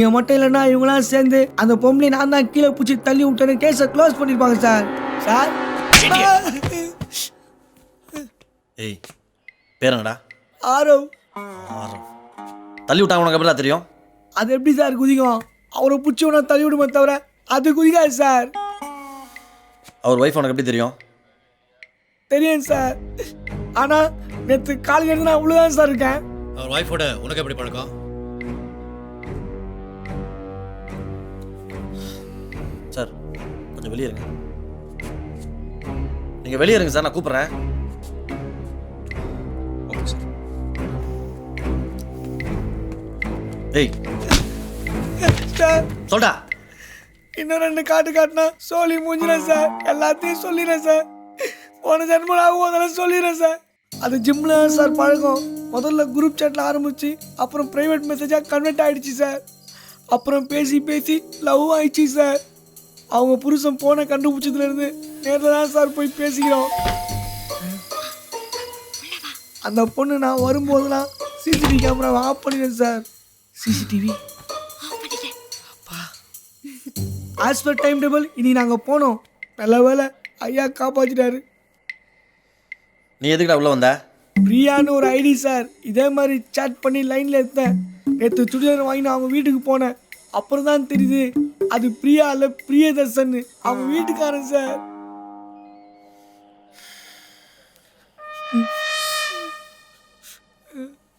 நீங்க மட்டும் இல்லைன்னா இவங்களாம் சேர்ந்து அந்த பொம்பளை நான் தான் கீழே பிடிச்சி தள்ளி விட்டேன்னு கேஸை க்ளோஸ் பண்ணிருப்பாங்க சார். சார் ஏய் பேருங்கடா? ஆரவ். தள்ளி விட்டாங்க உனக்கு எப்படிடா தெரியும்? அது எப்படி சார் குதிக்கும்? அவரை பிடிச்சவன தள்ளி விடுமே தவிர அது குதிக்காது சார். அவர் ஒய்ஃப் உனக்கு எப்படி தெரியும்? தெரியும் சார். ஆனா நேற்று காலையில இருந்து நான் உள்ளதான் சார் இருக்கேன். அவர் ஒய்ஃபோட உனக்கு எப்படி பழக்கம்? சார் கொஞ்சம் வெளியே இருங்க. நீங்க வெளியே இருங்க சார், நான் கூப்பிடுறேன். Okay sir. ஏய் சார் சொல்டா. இன்னும் 2 காட்டுனா சொல்லி மூஞ்சினேன் சார். எல்லாத்தையும் சொல்லிடுறேன் சார். போன ஜென்மம் ஆகும் சொல்லிடுறேன் சார். அது ஜிம்ல சார் பழக்கம். முதல்ல குரூப் சாட்ல ஆரம்பிச்சு அப்புறம் பிரைவேட் மெசேஜா கன்வெர்ட் ஆயிடுச்சு சார். அப்புறம் பேசி லவ் ஆயிடுச்சு சார். அவங்க புருஷன் போனை கண்டுபிடிச்சதுல இருந்து நேரில் தான் சார் போய் பேசிக்கிறோம். அந்த பொண்ணு நான் வரும்போதெல்லாம் சிசிடிவி கேமராவை ஆஃப் பண்ணிடுறேன் sir. CCTV as per time table இனி நாங்கள் போனோம். நல்ல வேலை ஐயா காப்பாற்றிட்டாரு. நீ எதுக்குடா உள்ள வந்த? பிரியான்னு ஒரு ஐடி சார். இதே மாதிரி சாட் பண்ணி லைனில் எடுத்தேன். நேற்று சுடிதார் வாங்கி நான் அவங்க வீட்டுக்கு போனேன். அப்புறம் தான் தெரியுது அது பிரியா இல்லை பிரியதர்சன், அவங்க வீட்டுக்காரன் சார்.